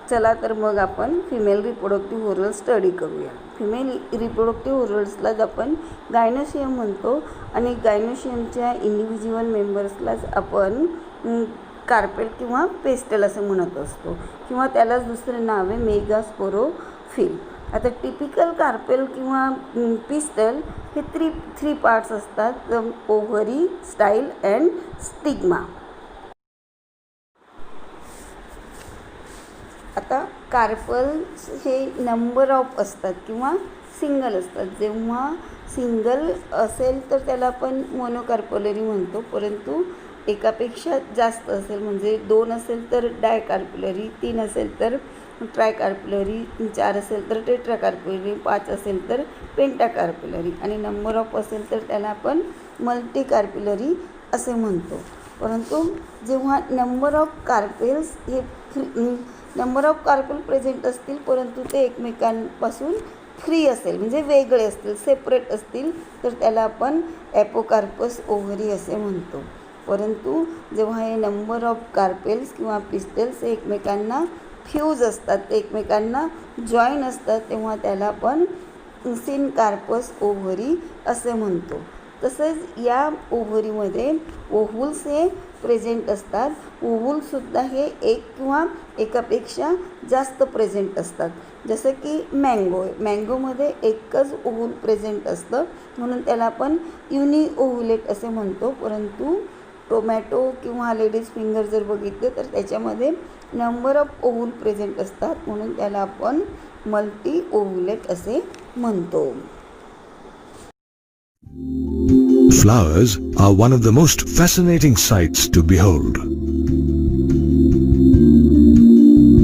चला तर मग आपण फिमेल रिप्रोडक्टिव्ह ओरल स्टडी करूया. फिमेल रिप्रोडक्टिव्ह ओरल्सलाच आपण गायनोशियम म्हणतो आणि गायनोशियमच्या इंडिव्हिज्युअल मेंबर्सलाच आपण कार्पेल किंवा पेस्टल असं म्हणत असतो किंवा त्यालाच दुसरं नाव आहे मेगास्पोरोफिल. आता टिपिकल कार्पेल किंवा पिस्टल हे थ्री पार्ट्स असतात, ओव्हरी, स्टाईल अँड स्टिग्मा. आता कार्पल्स हे नंबर ऑफ असतात किंवा सिंगल असतात. जेव्हा सिंगल असेल तर त्याला आपण मोनोकार्पलरी म्हणतो, परंतु एकापेक्षा जास्त असेल म्हणजे 2 असेल तर डायकार्पुलरी, 3 असेल तर ट्रायकार्पुलरी, 4 असेल तर टेट्राकार्पुलरी, 5 असेल तर पेंटाकार्पुलरी आणि नंबर ऑफ असेल तर त्याला आपण मल्टीकार्पुलरी असे म्हणतो. परंतु जेव्हा नंबर ऑफ कार्पेल्स हे नंबर ऑफ कार्पेल प्रेझेंट असतील परंतु ते एकमेकांपासून फ्री असेल म्हणजे वेगळे असतील, सेपरेट असतील, तर त्याला आपण ॲपोकार्पस ओव्हरी असे म्हणतो. परंतु जेव्हा हे नंबर ऑफ कार्पेल्स किंवा पिस्टल्स हे एकमेकांना फ्यूज असतात, ते एकमेकांना जॉईन असतात, तेव्हा त्याला आपण सिनकार्पस ओव्हरी असे म्हणतो. तसेच या ओव्हरीमध्ये ओव्हुल्स हे प्रेझेंट असतात. ओव्हुलसुद्धा हे एक किंवा एकापेक्षा जास्त प्रेझेंट असतात. जसं की मँगोमध्ये एकच ओव्हुल प्रेझेंट असतं म्हणून त्याला आपण युनिओव्हुलेट असे म्हणतो. परंतु टोमॅटो किंवा लेडीज फिंगर जर बघितलं तर त्याच्यामध्ये नंबर ऑफ ओव्हुल प्रेझेंट असतात म्हणून त्याला आपण मल्टी ओव्हुलेट असे म्हणतो. Flowers are one of the most fascinating sights to behold.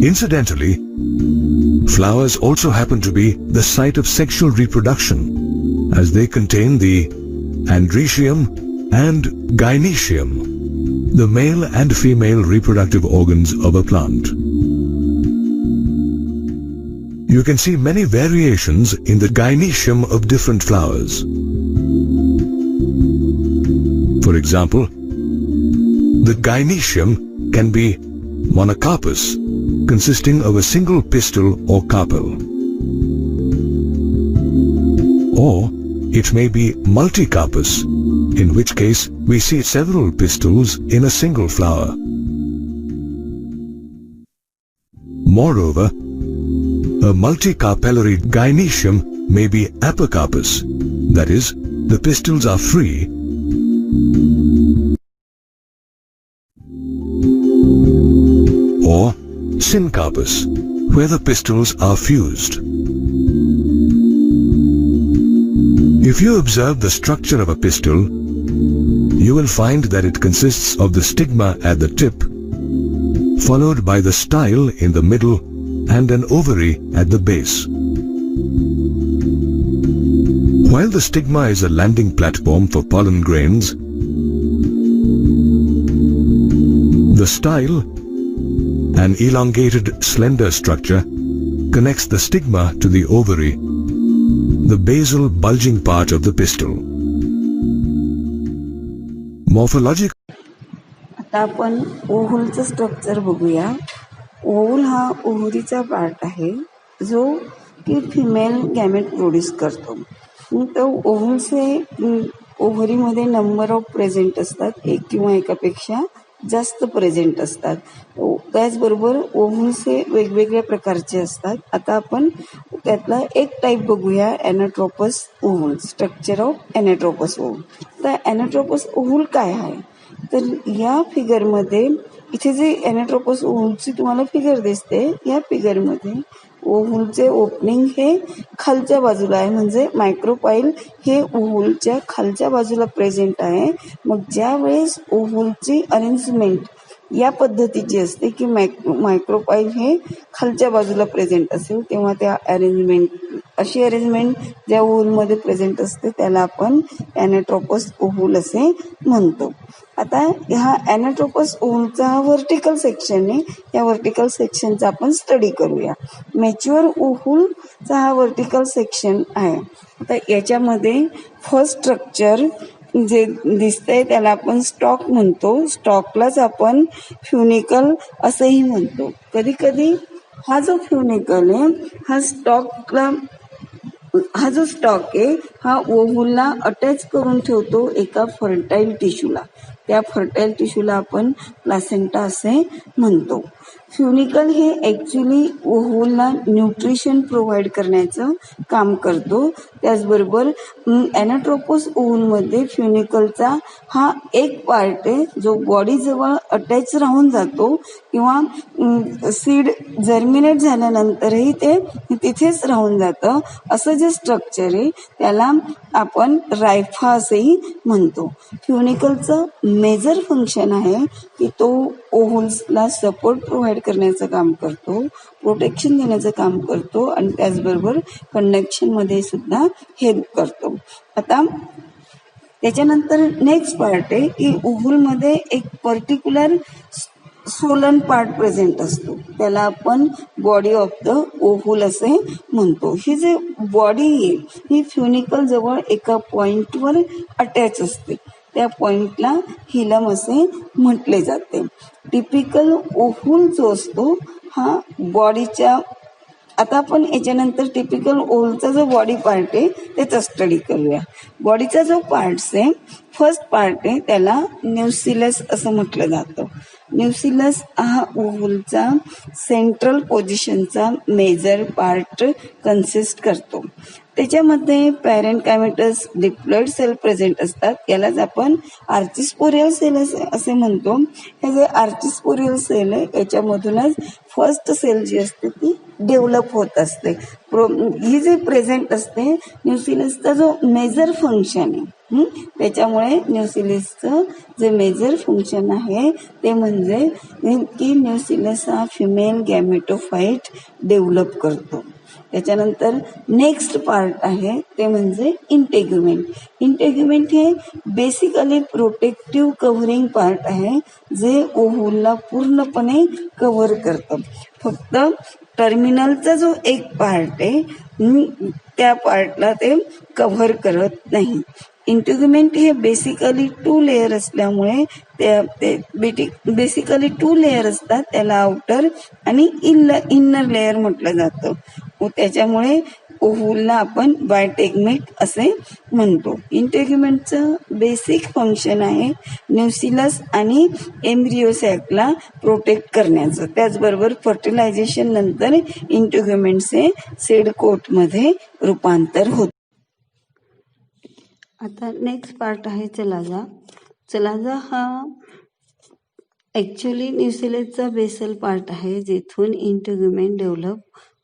Incidentally, flowers also happen to be the site of sexual reproduction, as they contain the androecium and gynoecium, the male and female reproductive organs of a plant. You can see many variations in the gynoecium of different flowers. For example, the gynoecium can be monocarpous, consisting of a single pistil or carpel. Or it may be multicarpous, in which case we see several pistils in a single flower. Moreover, a multicarpellary gynoecium may be apocarpous, that is, the pistils are free, or syncarpous, where the pistils are fused. If you observe the structure of a pistil, you will find that it consists of the stigma at the tip, followed by the style in the middle and an ovary at the base. While the stigma is a landing platform for pollen grains, the style, an elongated, slender structure, connects the stigma to the ovary, the basal bulging part of the pistil. आता आपण ओव्हुलचं structure बघूया. ओव्हुल हा ओव्हरीचा part आहे जो की female gamete produce करतो. तर ओव्हुल्स हे ओव्हरीमध्ये नंबर ऑफ प्रेझेंट असतात, एक किंवा एकापेक्षा जास्त प्रेझेंट असतात. त्याचबरोबर ओव्हुल्स हे वेगवेगळ्या प्रकारचे असतात. आता आपण त्यातला एक टाईप बघूया, anatropous ovule. Structure of anatropous ovule. तर एनाट्रोपस ओव्हुल काय आहे तर या फिगरमध्ये इथे जे एनाट्रोपस ओव्हुलची तुम्हाला फिगर दिसते, या फिगरमध्ये ओव्हुलचे ओपनिंग हे खालच्या बाजूला आहे म्हणजे मायक्रोपाईल हे ओव्हुलच्या खालच्या बाजूला प्रेझेंट आहे. मग ज्या वेळेस ओव्हुलची अरेंजमेंट या पद्धतीची असते की मायक्रोपाईल हे खालच्या बाजूला प्रेझेंट असेल तेव्हा त्या अशी अरेंजमेंट ज्या ओव्हुलमध्ये प्रेझेंट असते त्याला आपण एनाट्रोपस ओव्हुल असे म्हणतो. आता हा एनाट्रोपस ओव्हुलचा हा व्हर्टिकल सेक्शन आहे. या व्हर्टिकल सेक्शनचा आपण स्टडी करूया. मॅच्युअर ओव्हुलचा हा व्हर्टिकल सेक्शन आहे. आता याच्यामध्ये फर्स्ट स्ट्रक्चर जे दिसतंय त्याला आपण स्टॉक म्हणतो. स्टॉकलाच आपण फ्युनिकल असंही म्हणतो. कधी कधी हा जो फ्युनिकल आहे हा जो स्टॉक आहे हा ओव्हूलला अटॅच करून ठेवतो एका फर्टाईल टिश्यूला. त्या फर्टाईल टिश्यूला आपण प्लासेंटा असे म्हणतो. फ्युनिकल हे ऍक्च्युली ओव्हूलला न्यूट्रिशन प्रोव्हाइड करण्याचं काम करतो. त्याचबरोबर ॲनाट्रोपोस ओव्हूलमध्ये फ्युनिकलचा हा एक पार्ट आहे जो बॉडीजवळ अटॅच राहून जातो किंवा सीड जर्मिनेट झाल्यानंतरही ते तिथेच राहून जातं. असं जे स्ट्रक्चर आहे त्याला आपण रायफा असेही म्हणतो. फ्युनिकलचं मेजर फंक्शन आहे की तो ओव्हूल्सला सपोर्ट प्रोव्हाइड करण्याचं काम करतो, प्रोटेक्शन देण्याचं काम करतो आणि त्याचबरोबर कंडक्शनमध्ये सुद्धा हेल्प करतो. आता त्याच्यानंतर नेक्स्ट पार्ट आहे की ओव्हूलमध्ये एक पर्टिक्युलर सोलन पार्ट प्रेझेंट असतो. त्याला आपण बॉडी ऑफ द ओव्हूल असे म्हणतो. ही जे बॉडी आहे ही फ्युनिकल जवळ एका पॉइंटवर अटॅच असते. त्या पॉइंटला हिलम असे म्हटले जाते. टिपिकल ओव्हूल जो असतो हा बॉडीच्या, आता आपण याच्यानंतर टिपिकल ओव्हूलचा जो बॉडी पार्ट आहे त्याचा स्टडी करूया. बॉडीचा जो पार्ट्स आहे, फर्स्ट पार्ट आहे त्याला न्यूसिलस असं म्हटलं जातं. न्यूसिलस हा ओव्हूलचा सेंट्रल पोझिशनचा मेजर पार्ट कन्सिस्ट करतो. त्याच्यामध्ये पॅरेंटकायमेटस डिप्लॉइड सेल प्रेझेंट असतात. यालाच आपण आर्चिस्पोरियल सेल असे म्हणतो. हे जे आर्चिस्पोरियल सेल आहे याच्यामधूनच फर्स्ट सेल जी असते ती डेव्हलप होत असते. ही जी प्रेझेंट असते न्यूसिलसचा जो मेजर फंक्शन आहे, त्याच्यामुळे न्यूसिलसचं जे मेजर फंक्शन आहे ते म्हणजे की न्यूसिलस हा फिमेल गॅमेटोफाइट डेव्हलप करतो. त्याच्यानंतर नेक्स्ट पार्ट आहे ते म्हणजे इंटेग्युमेंट. इंटेग्युमेंट हे बेसिकली प्रोटेक्टिव्ह कव्हरिंग पार्ट आहे जे ओव्हूलला पूर्णपणे कव्हर करतं. फक्त टर्मिनलचा जो एक पार्ट आहे त्या पार्टला ते कव्हर करत नाही. इंटेग्युमेंट हे बेसिकली 2 लेअर असल्यामुळे बेसिकली 2 लेअर असतात. त्याला आउटर आणि इनर लेअर म्हटलं जातं. त्याच्यामुळे ओव्हूलला आपण बायटेगमेट असे म्हणतो. इंटेग्युमेंटचं बेसिक फंक्शन आहे न्यूसिलस आणि एम्ब्रियोसॅकला प्रोटेक्ट करण्याचं. त्याचबरोबर फर्टिलायझेशन नंतर इंटेग्युमेंटचे सीड कोटमध्ये रूपांतर होते. आता नेक्स्ट पार्ट आहे चलाजा. चलाजा हा ऍक्च्युली न्यूसिलसचा बेसल पार्ट आहे जिथून इंटेग्युमेंट डेव्हलप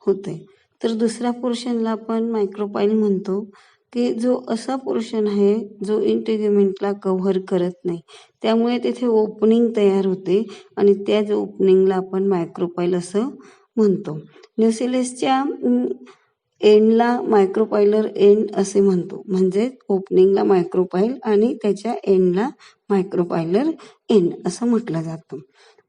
होते. तर दुसऱ्या पोर्शनला आपण मायक्रोपाईल म्हणतो की जो असा पोर्शन आहे जो इंटेग्युमेंटला कव्हर करत नाही. त्यामुळे तिथे ओपनिंग तयार होते आणि त्याच ओपनिंगला आपण मायक्रोपाईल असं म्हणतो. न्यूसिलसच्या एंडला मायक्रोपायलर एंड असे म्हणतो. म्हणजे ओपनिंगला मायक्रोपाईल आणि त्याच्या एंडला मायक्रोपायलर एंड असं म्हटलं जातं.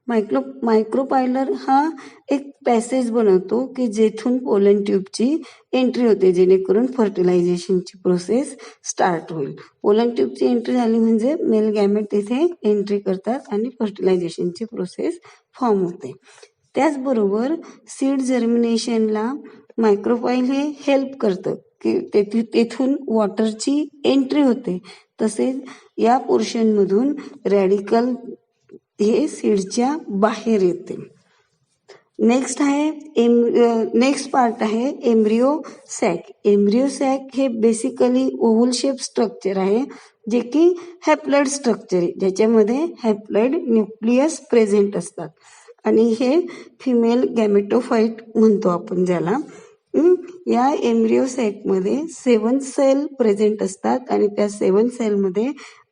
मायक्रोपायलर हा एक पॅसेज बनवतो की जेथून पोलन ट्यूबची एंट्री होते जेणेकरून फर्टिलायझेशनची प्रोसेस स्टार्ट होईल. पोलन ट्यूबची एंट्री झाली म्हणजे मेल गॅमेट तिथे एंट्री करतात आणि फर्टिलायझेशनची प्रोसेस फॉर्म होते. त्याचबरोबर सीड जर्मिनेशनला मायक्रोपाईल हे हेल्प करतं की तेथून वॉटरची एंट्री होते. तसेच या पोर्शनमधून रॅडिकल हे सीडच्या बाहेर येते. नेक्स्ट पार्ट आहे एम्ब्रियो सॅक. एम्ब्रियो सॅक हे बेसिकली ओव्हल शेप स्ट्रक्चर आहे जे की हॅप्लॉइड स्ट्रक्चर आहे ज्याच्यामध्ये हॅप्लॉइड न्यूक्लियस प्रेझेंट असतात आणि हे फिमेल गॅमेटोफाइट म्हणतो आपण ज्याला. या एम्ब्रियो सॅकमध्ये 7 सेल प्रेझेंट असतात आणि त्या 7 सेलमध्ये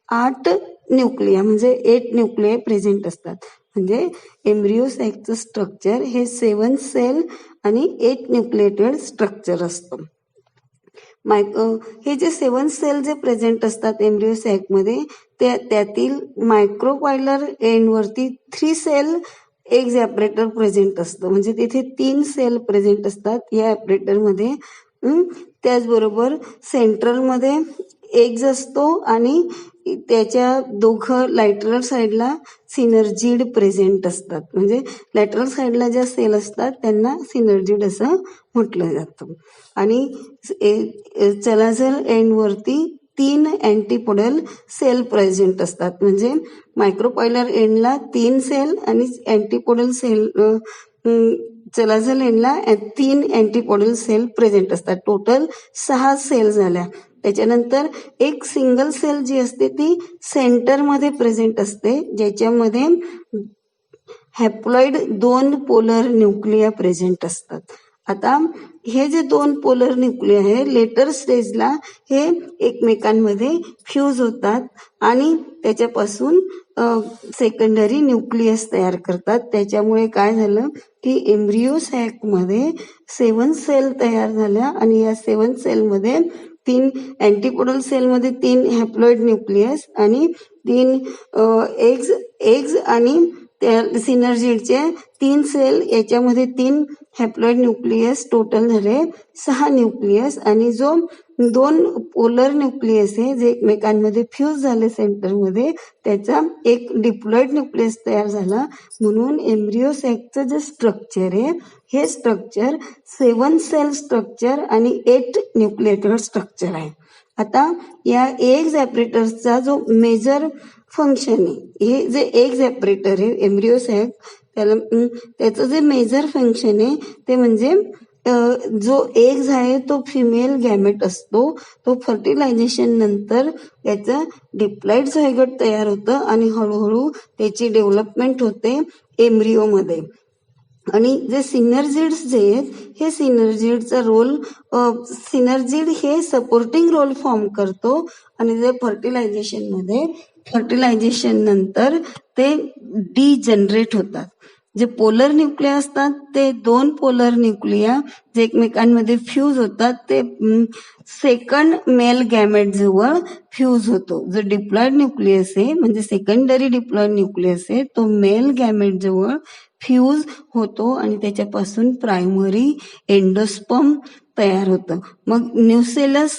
8 न्यूक्लिया म्हणजे 8 न्यूक्लिया प्रेझेंट असतात. म्हणजे एम्ब्रियो सॅकचं स्ट्रक्चर हे 7 सेल आणि 8 न्यूक्लिएटेड स्ट्रक्चर असतं. हे जे 7 सेल जे प्रेझेंट असतात एम्ब्रियो सॅकमध्ये त्यातील मायक्रोपायलर एंडवरती 3 सेल एग्ज ॲपरेटर प्रेझेंट असतं. म्हणजे तिथे 3 सेल प्रेझेंट असतात या ॲपरेटरमध्ये. त्याचबरोबर सेंट्रलमध्ये एग्ज असतो आणि त्याच्या दोघं लॅटरल साईडला सिनर्जिड प्रेझेंट असतात. म्हणजे लॅटरल साईडला ज्या सेल असतात त्यांना सिनर्जिड असं म्हटलं जातं. आणि चलाझर एंडवरती 3 अँटीपोडल सेल प्रेझेंट असतात. म्हणजे मायक्रोपायलर एंडला 3 सेल आणि अँटीपोडल सेल चलाझर एंडला 3 अँटीपोडल सेल प्रेझेंट असतात. टोटल 6 सेल झाल्या. त्याच्यानंतर एक सिंगल सेल जी असते ती सेंटरमध्ये प्रेझेंट असते, ज्याच्यामध्ये हॅप्लॉइड 2 पोलर न्यूक्लिया प्रेझेंट असतात. आता हे जे 2 पोलर न्यूक्लिया आहे लेटर स्टेजला हे एकमेकांमध्ये फ्यूज होतात आणि त्याच्यापासून सेकंडरी न्यूक्लियस तयार करतात. त्याच्यामुळे काय झालं की एम्ब्रियो सॅकमध्ये 7 सेल तयार झाल्या आणि या 7 सेलमध्ये 3 अँटीपोडल सेलमध्ये 3 हॅप्लॉइड न्यूक्लियस आणि 3 एग्ज आणि त्या सिनर्जिडचे 3 सेल, याच्यामध्ये 3 हॅप्लॉइड न्यूक्लियस, टोटल झाले 6 न्यूक्लियस. आणि जो 2 पोलर न्यूक्लियस आहे जे एकमेकांमध्ये फ्यूज झाले सेंटरमध्ये, त्याचा एक डिप्लॉइड न्यूक्लियस तयार झाला. म्हणून एम्ब्रियो सॅकचं जे स्ट्रक्चर आहे हे स्ट्रक्चर 7 सेल स्ट्रक्चर आणि 8 न्यूक्लिएटेड स्ट्रक्चर आहे. आता या एग्ज ॲपरेटर्सचा जो मेजर फंक्शन आहे, हे जे एग्ज ॲपरेटर आहे एम्ब्रियो सॅक, त्याचं जे मेजर फंक्शन आहे ते म्हणजे जो एग्ज आहे तो फिमेल गॅमेट असतो. तो फर्टिलायझेशन नंतर त्याचं डिप्लॉइड झायगोट तयार होतं आणि हळूहळू त्याची डेव्हलपमेंट होते एम्ब्रिओमध्ये. आणि जे सिनर्जिड्स जे आहेत हे सिनर्जिडचा रोल, सिनर्जिड हे सपोर्टिंग रोल फॉर्म करतो आणि जे फर्टिलायझेशन नंतर ते डिजनरेट होतात. जे पोलर न्यूक्लिया असतात ते 2 पोलर न्यूक्लिया जे एकमेकांमध्ये फ्यूज होतात ते सेकंड मेल गॅमेट जवळ फ्यूज होतो. जो डिप्लॉइड न्यूक्लियस आहे म्हणजे सेकंडरी डिप्लॉइड न्यूक्लियस आहे तो मेल गॅमेट जवळ फ्यूज होतो आणि त्याच्यापासून प्रायमरी एंडोस्पर्म तयार होतं. मग न्यूसेलस,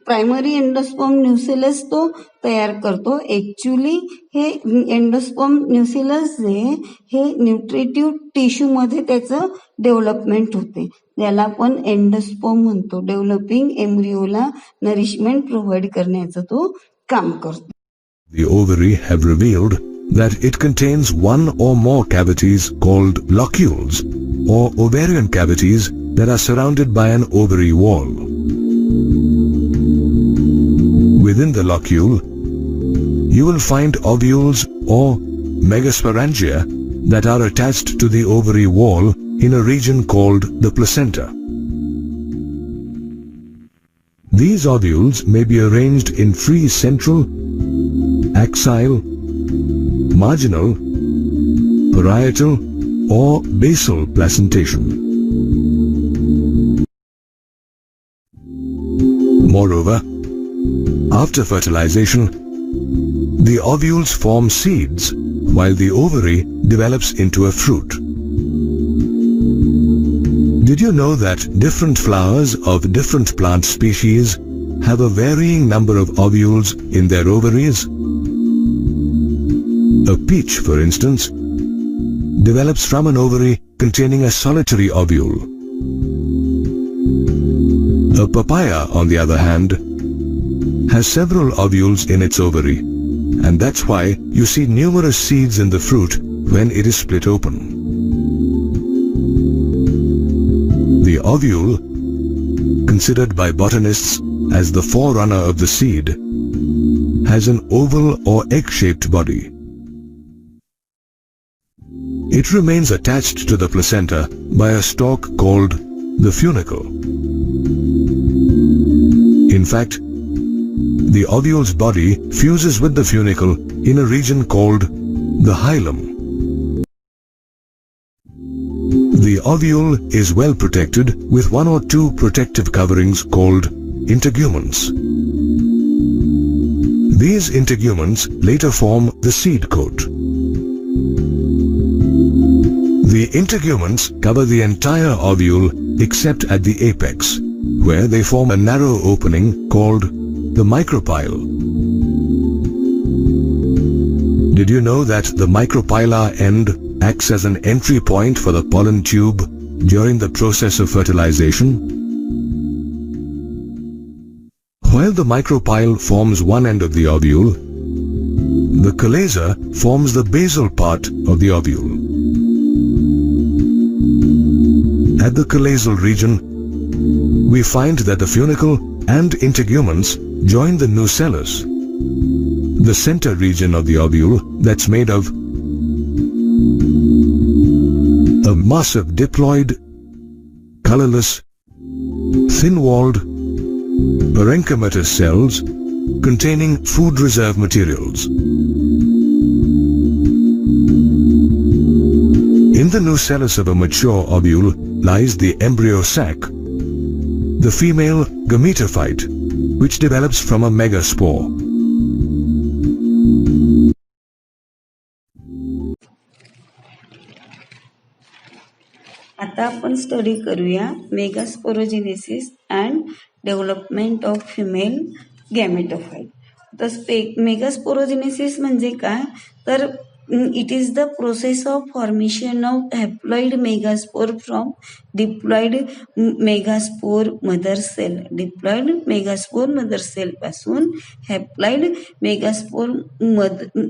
प्रायमरी एंडोस्पर्म न्यूसेलस तो तयार करतो. ऍक्च्युली हे एंडोस्पर्म न्यूसेलस जे हे न्यूट्रिटिव्ह टिश्यू मध्ये त्याचं डेव्हलपमेंट होते, याला आपण एंडोस्पर्म म्हणतो. डेव्हलपिंग एम्ब्रियोला नरिशमेंट प्रोव्हाइड करण्याचं तो काम करतो. The ovary have revealed that it contains one or more cavities called locules or ovarian cavities that are surrounded by an ovary wall. Within the locule, you will find ovules or megasporangia that are attached to the ovary wall in a region called the placenta. These ovules may be arranged in free central, axial, marginal, parietal, or basal placentation. Moreover, after fertilization, the ovules form seeds while the ovary develops into a fruit. Did you know that different flowers of different plant species have a varying number of ovules in their ovaries? A peach, for instance, develops from an ovary containing a solitary ovule. A papaya, on the other hand, has several ovules in its ovary, and that's why you see numerous seeds in the fruit when it is split open. The ovule, considered by botanists as the forerunner of the seed, has an oval or egg-shaped body. It remains attached to the placenta by a stalk called the funicle. In fact, the ovule's body fuses with the funicle in a region called the hilum. The ovule is well protected with 1 or 2 protective coverings called integuments. These integuments later form the seed coat. The integuments cover the entire ovule except at the apex, where they form a narrow opening called the micropyle. Did you know that the micropyla end acts as an entry point for the pollen tube during the process of fertilization? While the micropyle forms one end of the ovule, the chalaza forms the basal part of the ovule. At the chalazel region, we find that the funicle and integuments join the nucellus, the center region of the ovule that's made of a mass of diploid, colorless, thin-walled, parenchymatous cells containing food reserve materials. In the nucellus of a mature ovule lies the embryo sac, the female gametophyte, which develops from a megaspore. आता आपण study करूया megasporogenesis and development of female gametophyte. तर megasporogenesis म्हणजे काय, तर it is the process of formation of haploid megaspore from diploid megaspore mother cell. Diploid megaspore mother cell पासून haploid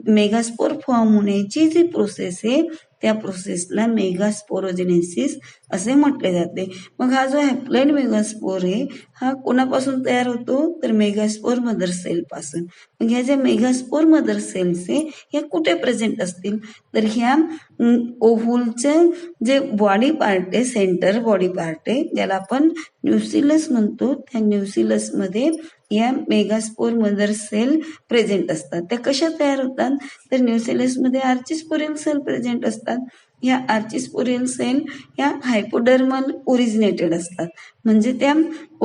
megaspore form होण्याची जी प्रोसेस आहे त्या प्रोसेसला मेगास्पोरोजेनेसिस असे म्हटले जाते. मग हा जो हॅप्लॉइड मेगास्पोर आहे हा कोणापासून तयार होतो, तर मेगास्पोर मदर सेल पासून. मग ह्या ज्या मेगास्पोर मदर सेल्स आहे ह्या कुठे प्रेझेंट असतील, तर ह्या ओव्हूलचे जे बॉडी पार्ट आहे, सेंटर बॉडी पार्ट आहे ज्याला आपण न्यूसिलस म्हणतो, त्या न्यूसिलस मध्ये या मेगास्पोर मदर सेल प्रेझेंट असतात. त्या कशा तयार होतात, तर न्यूसिलस मध्ये आर्चिस्पोरियल सेल प्रेझेंट असतात. या आर्चिस्पोरियल सेल या हायपोडर्मल ओरिजिनेटेड असतात, म्हणजे त्या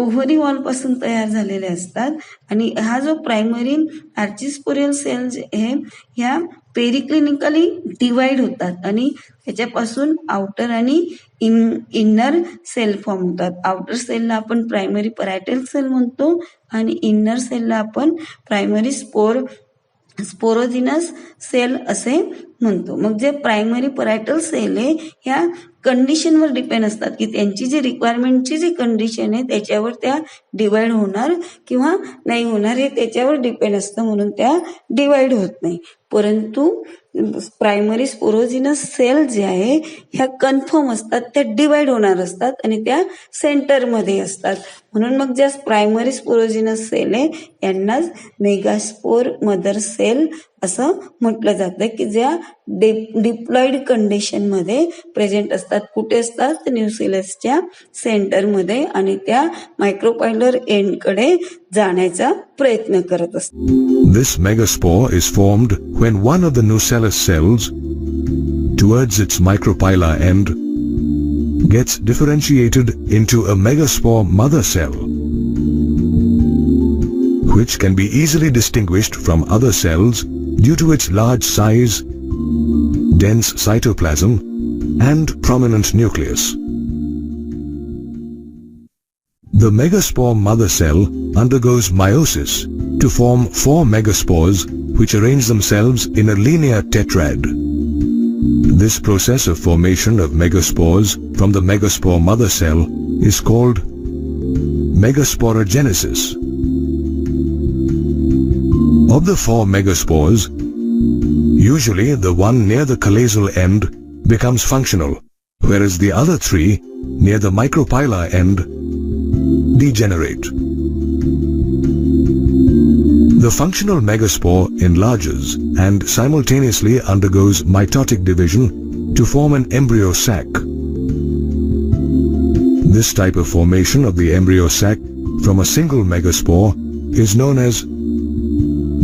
ओव्हरी वॉल पासून तयार झालेल्या असतात. आणि हा जो प्रायमरी आर्चिस्पोरियल सेल्स आहे ह्या पेरिक्लिनिकली डिवाइड होतात आणि त्याच्यापासून आउटर आणि इनर सेल फॉर्म होतात. आउटर सेलला आपण प्रायमरी परायटल सेल म्हणतो आणि इनर सेलला आपण प्रायमरी स्पोरोजिनस सेल असे म्हणतो. मग जे प्रायमरी परायटल सेल आहे ह्या कंडिशनवर डिपेंड असतात की त्यांची जी रिक्वायरमेंटची जी कंडिशन आहे त्याच्यावर त्या डिवाइड होणार किंवा नाही होणार हे त्याच्यावर डिपेंड असतं, म्हणून त्या डिवाइड होत नाही. परंतु प्रायमरी स्पोरोजिनस सेल जे आहे ह्या कन्फर्म असतात, त्या डिवाइड होणार असतात आणि त्या सेंटरमध्ये असतात. म्हणून मग ज्या प्रायमरी स्पोरोजिनस सेल आहे यांनाच मेगास्पोर मदर सेल असं म्हटलं जातं की ज्या डिप्लॉइड कंडिशन मध्ये प्रेझेंट असतात. कुठे असतात, न्यूसिलसच्या सेंटरमध्ये आणि त्या मायक्रोपायलर एंडकडे जाण्याचा प्रयत्न करत असतात. This megaspore is formed when one of the nucellus cells, towards its micropyla end, gets differentiated into a megaspore mother cell, which can be easily distinguished from other cells due to its large size, dense cytoplasm, and prominent nucleus. The megaspore mother cell undergoes meiosis to form 4 megaspores which arrange themselves in a linear tetrad. This process of formation of megaspores from the megaspore mother cell is called megasporogenesis. Of the 4 megaspores, usually the one near the chalazel end becomes functional, whereas the other 3 near the micropyla end degenerate. The functional megaspore enlarges and simultaneously undergoes mitotic division to form an embryo sac. This type of formation of the embryo sac from a single megaspore is known as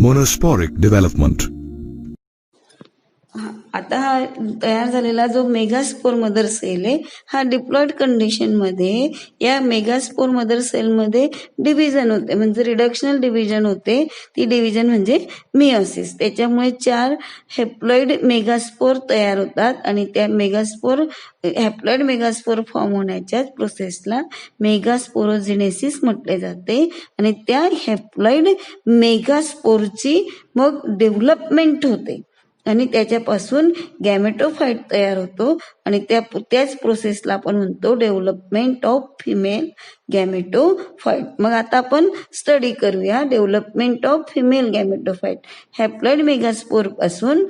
monosporic development. आता हा तयार झालेला जो megaspore mother sale आहे हा diploid condition मध्ये या megaspore mother sale मध्ये डिव्हिजन होते, म्हणजे रिडक्शनल डिव्हिजन होते. ती डिव्हिजन म्हणजे मियोसिस. त्याच्यामुळे 4 हॅप्लॉइड मेगास्पोर तयार होतात आणि त्या हॅप्लॉइड मेगास्पोर फॉर्म होण्याच्या प्रोसेसला मेगास्पोरोजेनेसिस म्हटले जाते. आणि त्या हॅप्लॉइड मेगास्पोरची मग डेव्हलपमेंट होते आणि त्याच्यापासून गॅमेटोफाईट तयार होतो आणि त्याच प्रोसेसला आपण म्हणतो डेव्हलपमेंट ऑफ फिमेल गॅमेटोफाईट. मग आता आपण स्टडी करूया development of female gametophyte. Haploid megaspore पासून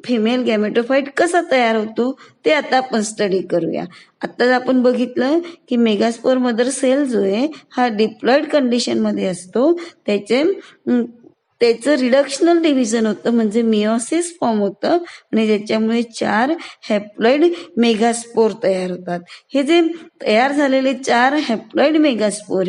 फिमेल गॅमेटोफाईट कसा तयार होतो ते आता आपण स्टडी करूया. आता आपण बघितलं की मेगास्पोर मदर सेल जो आहे हा डिप्लॉइड कंडिशनमध्ये असतो. त्याचं रिडक्शनल डिव्हिजन होतं म्हणजे मिओसिस फॉर्म होतं आणि ज्याच्यामुळे 4 हॅप्लॉइड मेगास्पोर तयार होतात. हे जे तयार झालेले 4 हॅप्लॉइड मेगास्पोर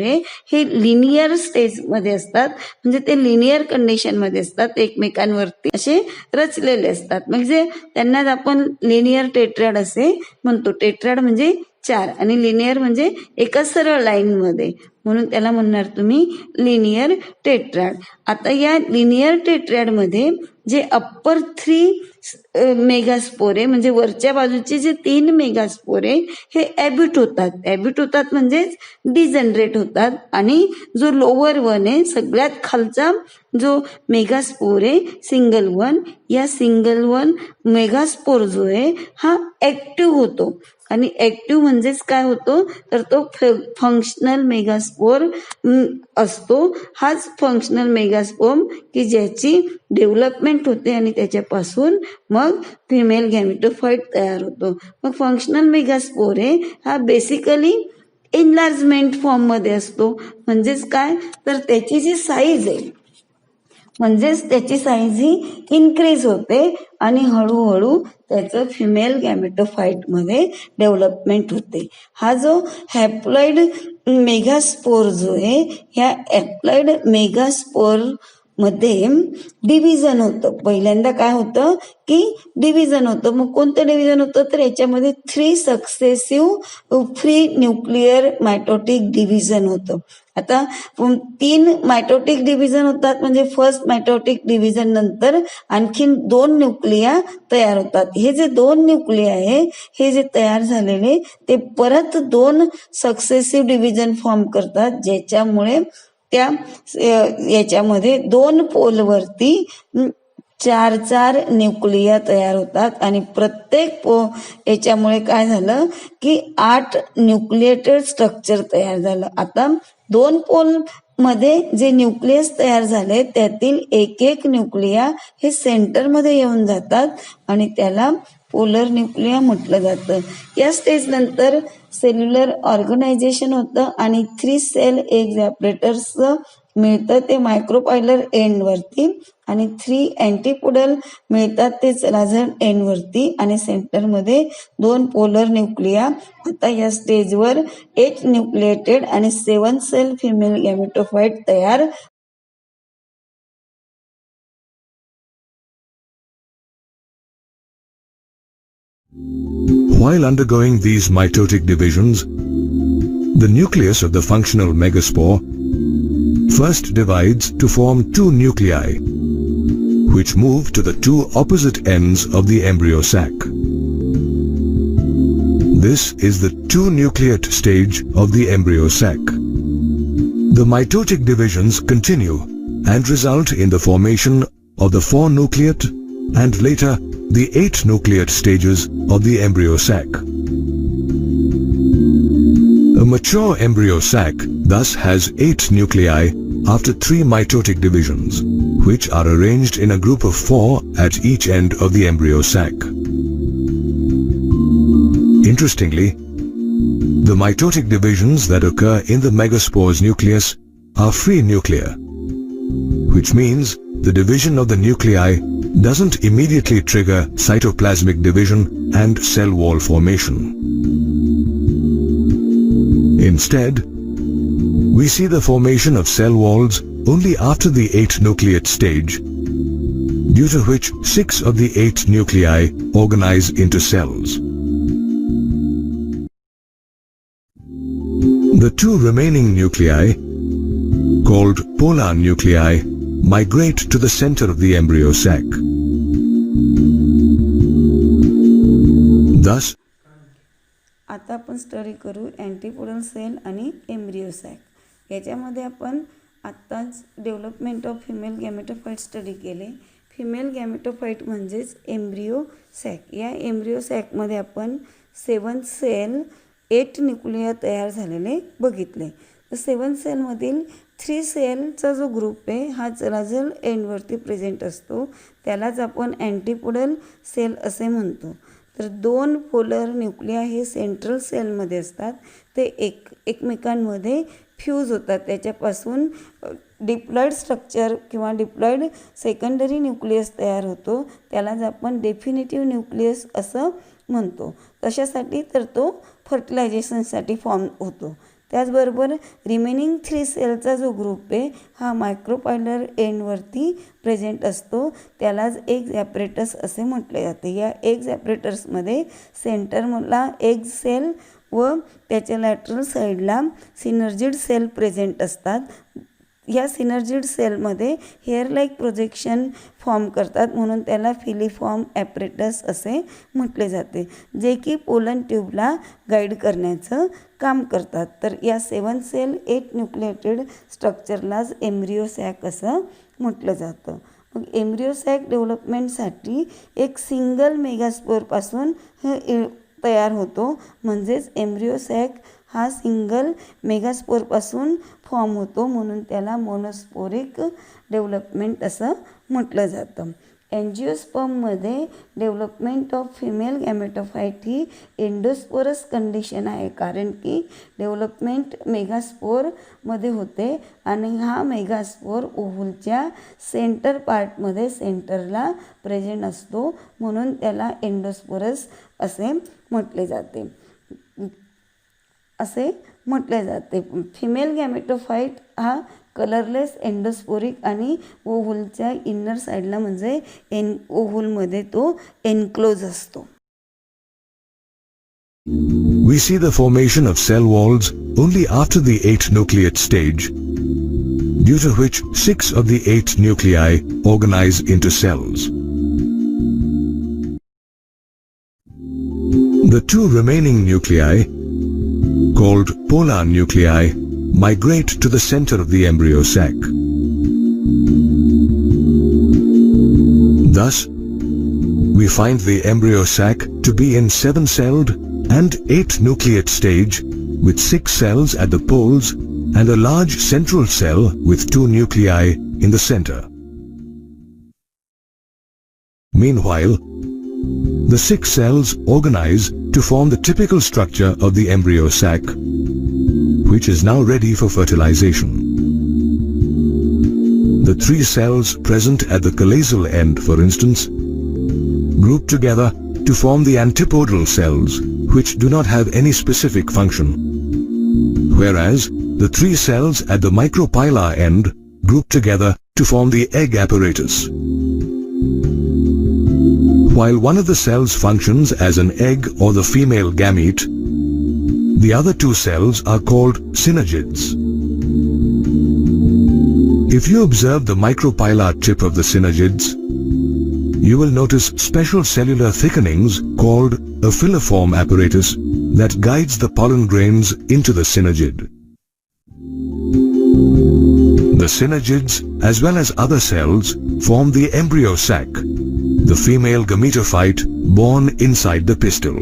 हे लिनियर स्टेजमध्ये असतात म्हणजे ते लिनियर कंडिशनमध्ये असतात, एकमेकांवरती असे रचलेले असतात. म्हणजे त्यांनाच आपण लिनियर टेट्रॅड असे म्हणतो. टेट्रॅड म्हणजे 4 आणि लिनियर म्हणजे एका सरळ लाईनमध्ये, म्हणून त्याला म्हणणार तुम्ही लिनियर टेट्रॅड. आता या लिनियर टेट्रॅडमध्ये जे अप्पर 3 मेगास्पोर आहे म्हणजे वरच्या बाजूचे जे 3 मेगास्पोर आहे हे ॲबिट होतात म्हणजेच डिजनरेट होतात आणि जो लोअर 1 आहे सगळ्यात खालचा जो मेगास्पोर आहे सिंगल 1, या सिंगल 1 मेगास्पोर जो आहे हा ऍक्टिव्ह होतो. आणि ऍक्टिव्ह म्हणजेच काय होतो तर तो फंक्शनल मेगास्पोर असतो. हाच फंक्शनल मेगास्पोर की ज्याची डेव्हलपमेंट होते आणि त्याच्यापासून मग फिमेल गॅमेटोफाईट तयार होतो. मग फंक्शनल मेगास्पोर आहे हा बेसिकली एनलार्जमेंट फॉर्म मध्ये असतो. म्हणजेच काय तर त्याची जी साईज आहे म्हणजेच त्याची साईज ही इन्क्रीज होते आणि हळूहळू त्याचं फिमेल गॅमेटोफाईट मध्ये डेव्हलपमेंट होते. हा जो हॅप्लॉइड मेगास्पोर जो आहे ह्या हॅप्लॉइड मेगास्पोर मध्ये डिव्हिजन होतं. पहिल्यांदा काय होतं की डिव्हिजन होतं. मग कोणतं डिव्हिजन होतं तर याच्यामध्ये 3 successive free nuclear mitotic division होतं. आता 3 मायटोटिक डिव्हिजन होतात म्हणजे फर्स्ट मायटोटिक डिव्हिजन नंतर आणखीन 2 न्यूक्लिया तयार होतात. हे जे 2 न्यूक्लिया आहे हे जे तयार झालेले ते परत 2 सक्सेसिव्ह डिव्हिजन फॉर्म करतात ज्याच्यामुळे त्या याच्यामध्ये 2 पोलवरती 4 न्यूक्लिया तयार होतात आणि प्रत्येक याच्यामुळे काय झालं की 8 न्यूक्लिएटेड स्ट्रक्चर तयार झालं. आता 2 पोल मध्ये जे न्यूक्लियस तयार झाले त्यातील एक न्यूक्लिया हे सेंटरमध्ये येऊन जातात आणि त्याला पोलर न्यूक्लिया म्हटलं जातं. या स्टेज नंतर सेल्युलर ऑर्गनायझेशन होतं आणि 3 सेल एक्झॅपरेटर्स मिळतं ते मायक्रोपायलर एंड वरती आणि 3 अँटीपोडल मिळतात ते चलाझर एंड वरती आणि सेंटरमध्ये 2 पोलर न्यूक्लिया. आता या स्टेजवर 8 न्यूक्लिएटेड आणि 7 सेल फिमेल गॅमेटोफाईट तयार. While undergoing these mitotic divisions, the nucleus of the functional megaspore first divides to form 2 nuclei, which move to the 2 opposite ends of the embryo sac. This is the 2-nucleate stage of the embryo sac. The mitotic divisions continue and result in the formation of the 4-nucleate and later the 8-nucleate stages of the embryo sac. A mature embryo sac thus has 8 nuclei after 3 mitotic divisions, which are arranged in a group of 4 at each end of the embryo sac. Interestingly, the mitotic divisions that occur in the megaspore's nucleus are free nuclear, which means the division of the nuclei doesn't immediately trigger cytoplasmic division and cell wall formation. Instead, we see the formation of cell walls only after the 8-nucleate stage, due to which 6 of the 8 nuclei organize into cells. The 2 remaining nuclei, called polar nuclei, migrate to the center of the embryo sac. Thus, आता आपण study करू अँटीपोडल sale आणि embryo sack. याच्यामध्ये आपण आत्ताच development of female गॅमेटोफाईट study केले. Female गॅमेटोफाईट म्हणजेच embryo sack. या एम्ब्रिओ सॅकमध्ये आपण 7 सेल 8 न्यूक्लिया तयार झालेले बघितले. तर 7 सेलमधील 3 सेलचा जो ग्रुप आहे हा चलाजल एंडवरती प्रेझेंट असतो, त्यालाच आपण अँटीपोडल सेल असे म्हणतो. तर 2 पोलर न्यूक्लिया हे सेंट्रल सेलमध्ये असतात, ते एकमेकांमध्ये फ्यूज होतात, त्याच्यापासून डिप्लॉइड स्ट्रक्चर किंवा डिप्लॉइड सेकंडरी न्यूक्लियस तयार होतो, त्यालाच आपण डेफिनेटिव्ह न्यूक्लियस असं म्हणतो. कशासाठी तर तो फर्टिलायझेशनसाठी फॉर्म होतो. त्याचबरोबर रिमेनिंग 3 सेलचा जो ग्रुप आहे हा मायक्रोपायलर एंडवरती प्रेझेंट असतो, त्यालाच एग्ज ॲपरेटस असे म्हटले जाते. या एग्ज ॲपरेटसमध्ये सेंटरला एग सेल व त्याच्या लॅटरल साईडला सिनर्जिड सेल प्रेझेंट असतात. या सिनर्जिड सेलमध्ये हेअर लाईक प्रोजेक्शन फॉर्म करतात, म्हणून त्याला फिलिफॉर्म ॲपरेटस असे म्हटले जाते, जे की पोलन ट्यूबला गाईड करण्याचं काम करतात. तर या 7 सेल 8 न्यूक्लिएटेड स्ट्रक्चरलाच एम्ब्रिओ सॅक असं म्हटलं जातं. मग एम्ब्रिओ सॅक डेव्हलपमेंटसाठी एक सिंगल मेगास्पोरपासून तयार होतो, म्हणजेच एम्ब्रिओ सॅक हा सिंगल मेगास्पोरपासून फॉर्म होतो, म्हणून त्याला मोनोस्पोरिक डेव्हलपमेंट असं म्हटलं जातं. एन्जिओस्पर्ममध्ये डेव्हलपमेंट ऑफ फिमेल गॅमेटोफाईट ही एंडोस्पोरस कंडिशन आहे, कारण की डेव्हलपमेंट मेगास्पोरमध्ये होते आणि हा मेगास्पोर ओव्हलच्या सेंटर पार्टमध्ये सेंटरला प्रेझेंट असतो, म्हणून त्याला एंडोस्पोरस असे म्हटले जाते. फिमेल गॅमेटोफाईट हा कलरलेस एंडोस्पोरिक आणि ओव्हलच्या इनर साईडला म्हणजे ओव्हलमध्ये तो एनक्लोज असतो. We see the formation of cell walls only after the 8 nucleate stage, due to which 6 of the 8 nuclei organize into cells. The 2 remaining nuclei, called polar nuclei, migrate to the center of the embryo sac. Thus, we find the embryo sac to be in 7-celled and 8 nucleate stage, with 6 cells at the poles and a large central cell with 2 nuclei in the center. Meanwhile, the 6 cells organize to form the typical structure of the embryo sac, which is now ready for fertilization. The 3 cells present at the calyzal end, for instance, group together to form the antipodal cells, which do not have any specific function, whereas the 3 cells at the micropylar end group together to form the egg apparatus. While one of the cells functions as an egg or the female gamete, the other 2 cells are called synergids. If you observe the micropylar tip of the synergids, you will notice special cellular thickenings called a filiform apparatus that guides the pollen grains into the synergid. The synergids, as well as other cells, form the embryo sac, the female gametophyte born inside the pistil.